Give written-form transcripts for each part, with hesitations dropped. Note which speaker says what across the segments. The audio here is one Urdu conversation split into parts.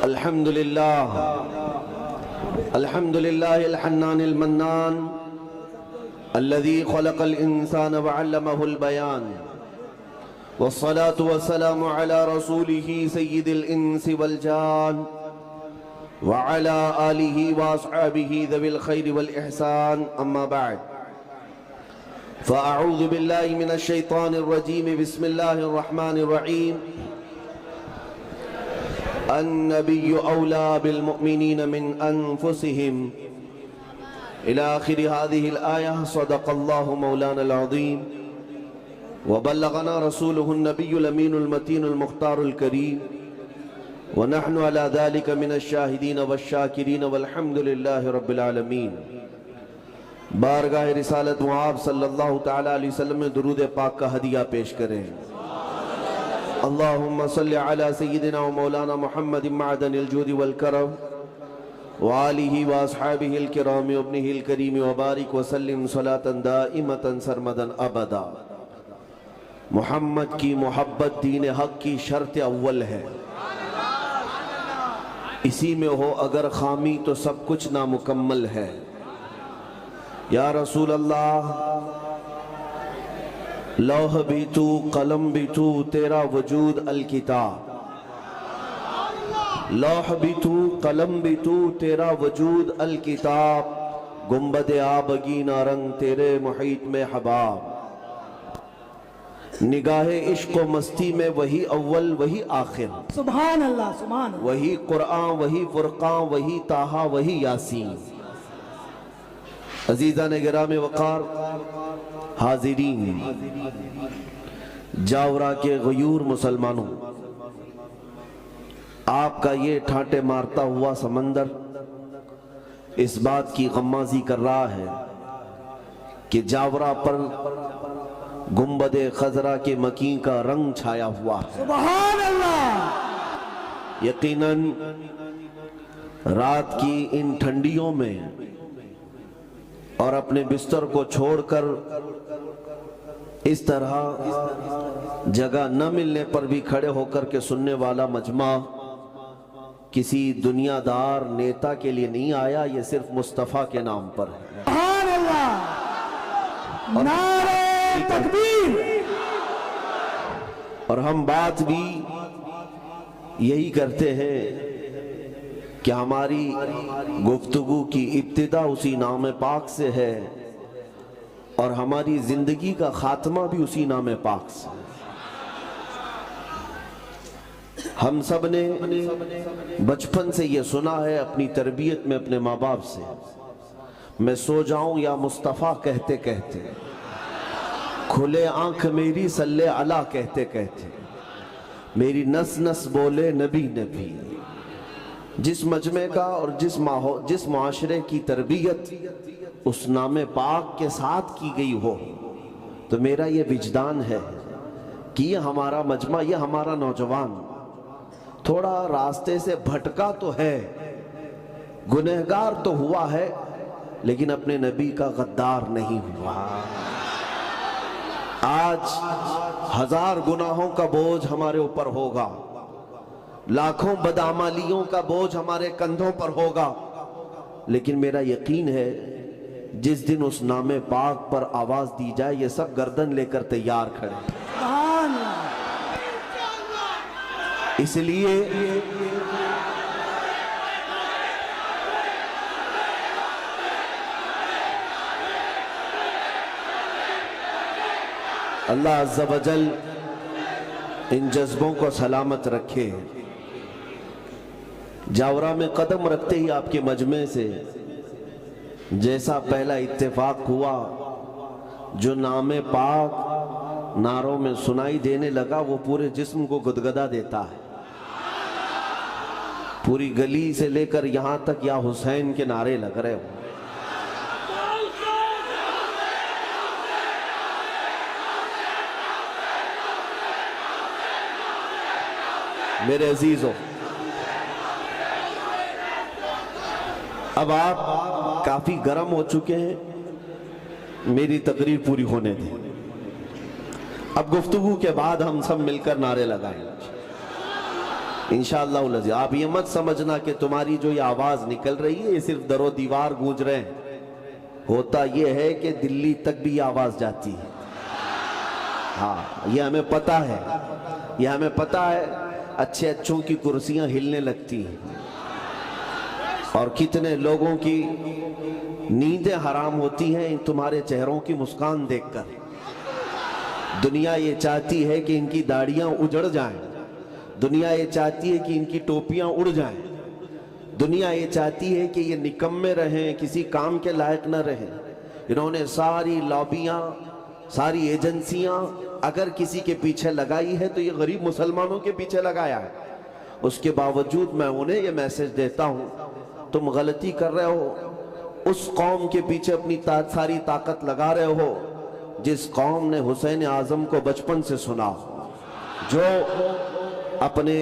Speaker 1: الحمد لله الحنان المنان الذي خلق الإنسان وعلمه البيان، والصلاة والسلام على رسوله سيد الإنس والجان وعلى آله وأصحابه ذوي الخير والإحسان. أما بعد، فأعوذ بالله من الشيطان الرجيم. بسم الله الرحمن الرحيم. النبي أولى بالمؤمنين من أنفسهم إلى آخر هذه الآية. صدق الله مولانا العظيم وبلغنا رسوله النبي الأمين المتين المختار الكريم، ونحن على ذلك من الشاهدين والشاكرين والحمد لله رب العالمين. بارگاہ رسالت معاب صلی اللہ تعالیٰ علیہ وسلم میں درود پاک کا ہدیہ پیش کریں. اللہم صلی علی سیدنا و مولانا محمد معدن الجود والکرم وآلہ واصحابہ الکرام وابنہ الکریم وبارک وسلم صلاة دائمتا سرمدا ابدا. محمد کی محبت دین حق کی شرط اول ہے. اسی میں ہو اگر خامی تو سب کچھ نامکمل ہے. یا رسول اللہ، لوح بھی تو قلم بھی تو تیرا وجود الکتاب. لوح بھی تو قلم بھی تو تیرا وجود الکتاب. گنبد آبگینہ رنگ تیرے محیط میں حباب. نگاہ عشق و مستی میں وہی اول وہی آخر.
Speaker 2: سبحان اللہ سبحان اللہ.
Speaker 1: وہی قرآن وہی فرقان وہی طٰہٰ وہی یاسین. عزیزان گرام وقار حاضرین، جاورا کے غیور مسلمانوں، آپ کا یہ ٹھانٹے مارتا ہوا سمندر اس بات کی غمازی کر رہا ہے کہ جاورا پر گنبد خضرا کے مکین کا رنگ چھایا ہوا ہے.
Speaker 2: سبحان اللہ.
Speaker 1: یقیناً رات کی ان ٹھنڈیوں میں اور اپنے بستر کو چھوڑ کر اس طرح جگہ نہ ملنے پر بھی کھڑے ہو کر کے سننے والا مجمع کسی دنیا دار نیتا کے لیے نہیں آیا، یہ صرف مصطفیٰ کے نام پر ہے.
Speaker 2: سبحان اللہ. نعرہ تکبیر.
Speaker 1: اور ہم بات بھی یہی کرتے ہیں کہ ہماری گفتگو کی ابتدا اسی نام پاک سے ہے اور ہماری زندگی کا خاتمہ بھی اسی نام پاک سے. ہم سب نے بچپن سے یہ سنا ہے اپنی تربیت میں اپنے ماں باپ سے، میں سو جاؤں یا مصطفیٰ کہتے کہتے، کھلے آنکھ میری صلی علی کہتے کہتے، میری نس نس بولے نبی نبی. جس مجمع کا اور جس معاشرے کی تربیت اس نام پاک کے ساتھ کی گئی ہو تو میرا یہ وجدان ہے کہ یہ ہمارا مجمع، یہ ہمارا نوجوان تھوڑا راستے سے بھٹکا تو ہے، گنہگار تو ہوا ہے، لیکن اپنے نبی کا غدار نہیں ہوا. آج 1000 گناہوں کا بوجھ ہمارے اوپر ہوگا، لاکھوں بدعمالیوں کا بوجھ ہمارے کندھوں پر ہوگا، لیکن میرا یقین ہے جس دن اس نام پاک پر آواز دی جائے یہ سب گردن لے کر تیار کھڑے.
Speaker 2: سبحان اللہ.
Speaker 1: اس لیے اللہ عز و جل ان جذبوں کو سلامت رکھے. جاورا میں قدم رکھتے ہی آپ کے مجمع سے جیسا پہلا اتفاق ہوا، جو نام پاک نعروں میں سنائی دینے لگا وہ پورے جسم کو گدگدا دیتا ہے. پوری گلی سے لے کر یہاں تک یا حسین کے نعرے لگ رہے ہو. میرے عزیزوں، اب آپ کافی گرم ہو چکے ہیں، میری تقریر پوری ہونے دیں. اب گفتگو کے بعد ہم سب مل کر نعرے لگائیں. انشاءاللہ العزیز آپ یہ مت سمجھنا کہ تمہاری جو یہ آواز نکل رہی ہے یہ صرف در و دیوار گونج رہے ہیں، ہوتا یہ ہے کہ دلی تک بھی یہ آواز جاتی ہے۔ ہاں یہ ہمیں پتہ ہے، یہ ہمیں پتہ ہے، اچھے اچھوں کی کرسیاں ہلنے لگتی ہیں اور کتنے لوگوں کی نیندیں حرام ہوتی ہیں تمہارے چہروں کی مسکان دیکھ کر۔ دنیا یہ چاہتی ہے کہ ان کی داڑیاں اجڑ جائیں، دنیا یہ چاہتی ہے کہ ان کی ٹوپیاں اڑ جائیں، دنیا یہ چاہتی ہے کہ یہ نکمے رہیں، کسی کام کے لائق نہ رہیں۔ انہوں نے ساری لابیاں، ساری ایجنسیاں اگر کسی کے پیچھے لگائی ہے تو یہ غریب مسلمانوں کے پیچھے لگایا ہے۔ اس کے باوجود میں انہیں یہ میسج دیتا ہوں، تم غلطی کر رہے ہو، اس قوم کے پیچھے اپنی ساری طاقت لگا رہے ہو جس قوم نے حسین اعظم کو بچپن سے سنا، جو اپنے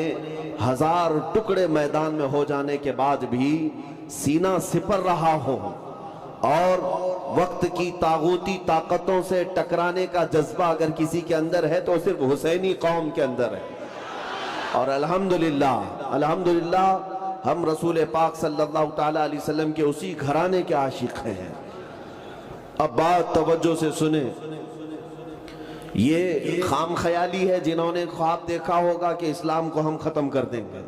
Speaker 1: 1000 ٹکڑے میدان میں ہو جانے کے بعد بھی سینہ سپر رہا ہو اور وقت کی طاغوتی طاقتوں سے ٹکرانے کا جذبہ اگر کسی کے اندر ہے تو صرف حسینی قوم کے اندر ہے۔ اور الحمدللہ ہم رسول پاک صلی اللہ تعالیٰ علیہ وسلم کے اسی گھرانے کے عاشق ہیں۔ اب بات توجہ سے سنیں، یہ خام خیالی ہے جنہوں نے خواب دیکھا ہوگا کہ اسلام کو ہم ختم کر دیں گے۔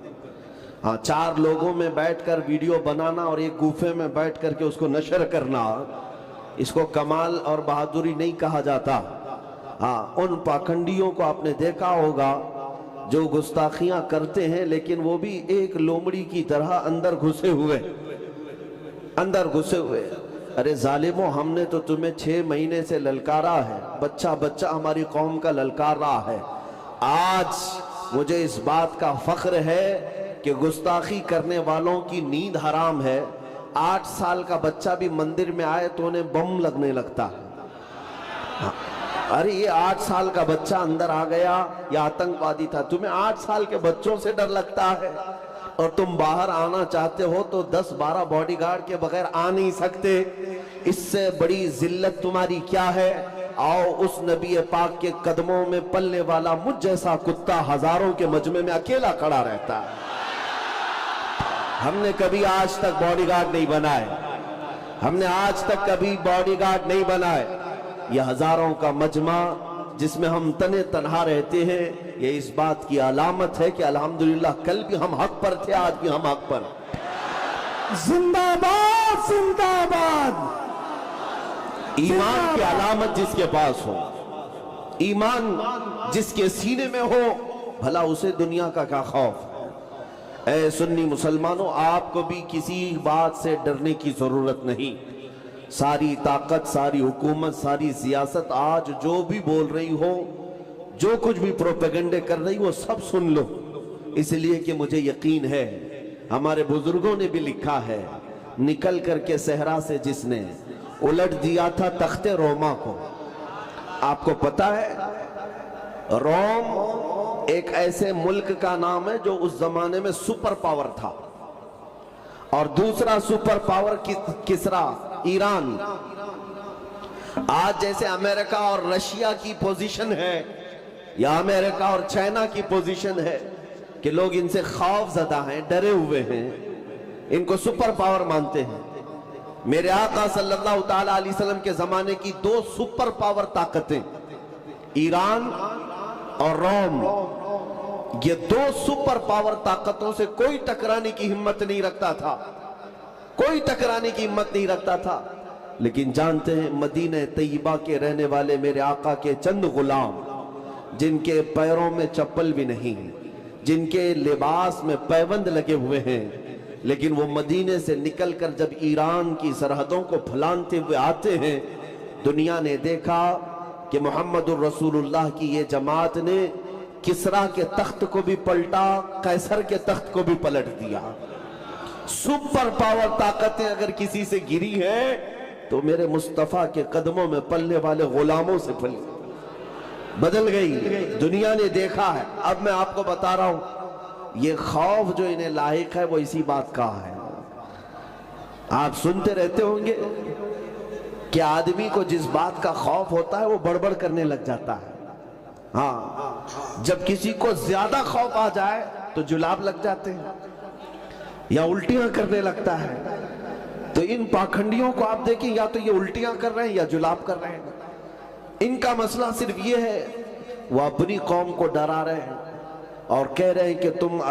Speaker 1: ہاں 4 لوگوں میں بیٹھ کر ویڈیو بنانا اور ایک گوفے میں بیٹھ کر کے اس کو نشر کرنا، اس کو کمال اور بہادری نہیں کہا جاتا۔ ہاں ان پاکھنڈیوں کو آپ نے دیکھا ہوگا جو گستاخیاں کرتے ہیں لیکن وہ بھی ایک لومڑی کی طرح اندر گھسے ہوئے۔ ارے ظالموں، ہم نے تو تمہیں 6 مہینے سے للکارا ہے، بچہ ہماری قوم کا للکار رہا ہے۔ آج مجھے اس بات کا فخر ہے کہ گستاخی کرنے والوں کی نیند حرام ہے۔ 8 سال کا بچہ بھی مندر میں آئے تو انہیں بم لگنے لگتا ہے۔ ارے یہ 8 سال کا بچہ اندر آ گیا، یہ آتنکوادی تھا۔ تمہیں 8 سال کے بچوں سے ڈر لگتا ہے اور تم باہر آنا چاہتے ہو تو 10-12 باڈی گارڈ کے بغیر آ نہیں سکتے۔ اس سے بڑی ذلت تمہاری کیا ہے؟ آؤ اس نبی پاک کے قدموں میں پلنے والا مجھ جیسا کتا ہزاروں کے مجمع میں اکیلا کھڑا رہتا ہے۔ ہم نے کبھی آج تک باڈی گارڈ نہیں بنائے، ہم نے آج تک کبھی باڈی گارڈ نہیں بنائے۔ یہ ہزاروں کا مجمع جس میں ہم تنے تنہا رہتے ہیں، یہ اس بات کی علامت ہے کہ الحمدللہ کل بھی ہم حق پر تھے، آج بھی ہم حق پر۔
Speaker 2: زندہ باد، زندہ باد۔
Speaker 1: ایمان کی علامت جس کے پاس ہو، ایمان جس کے سینے میں ہو، بھلا اسے دنیا کا کیا خوف ہے۔ اے سنی مسلمانوں، آپ کو بھی کسی بات سے ڈرنے کی ضرورت نہیں۔ ساری طاقت، ساری حکومت، ساری سیاست آج جو بھی بول رہی ہو، جو کچھ بھی پروپیگنڈے کر رہی وہ سب سن لو، اس لیے کہ مجھے یقین ہے ہمارے بزرگوں نے بھی لکھا ہے، نکل کر کے صحرا سے جس نے الٹ دیا تھا تخت روما کو۔ آپ کو پتا ہے روم ایک ایسے ملک کا نام ہے جو اس زمانے میں سپر پاور تھا، اور دوسرا سپر پاور کسرا، ایران۔ آج جیسے امریکہ اور رشیا کی پوزیشن ہے یا امریکہ اور چائنا کی پوزیشن ہے کہ لوگ ان سے خوف زدہ ہیں، ڈرے ہوئے ہیں، ان کو سپر پاور مانتے ہیں۔ میرے آقا صلی اللہ تعالیٰ علیہ وسلم کے زمانے کی 2 سپر پاور طاقتیں، ایران اور روم، یہ 2 سپر پاور طاقتوں سے کوئی ٹکرانے کی ہمت نہیں رکھتا تھا، کوئی ٹکرانے کی ہمت نہیں رکھتا تھا۔ لیکن جانتے ہیں مدینہ طیبہ کے رہنے والے میرے آقا کے چند غلام، جن کے پیروں میں چپل بھی نہیں، جن کے لباس میں پیوند لگے ہوئے ہیں، لیکن وہ مدینے سے نکل کر جب ایران کی سرحدوں کو پھلانتے ہوئے آتے ہیں، دنیا نے دیکھا کہ محمد الرسول اللہ کی یہ جماعت نے کسرا کے تخت کو بھی پلٹا، قیصر کے تخت کو بھی پلٹ دیا۔ سپر پاور طاقتیں اگر کسی سے گری ہیں تو میرے مصطفیٰ کے قدموں میں پلنے والے غلاموں سے پلی، بدل گئی، دنیا نے دیکھا ہے۔ اب میں آپ کو بتا رہا ہوں، یہ خوف جو انہیں لاحق ہے وہ اسی بات کا ہے۔ آپ سنتے رہتے ہوں گے کہ آدمی کو جس بات کا خوف ہوتا ہے وہ بڑبڑ کرنے لگ جاتا ہے۔ ہاں، جب کسی کو زیادہ خوف آ جائے تو جلاب لگ جاتے ہیں یا الٹیاں کرنے لگتا ہے. تو ان پاکھنڈیوں کو آپ دیکھیں، یا تو یہ الٹیاں کر رہے ہیں یا جلاب کر رہے ہیں. ان کا مسئلہ صرف یہ ہے، وہ اپنی قوم کو ڈرا رہے ہیں اور کہہ رہے ہیں کہ تم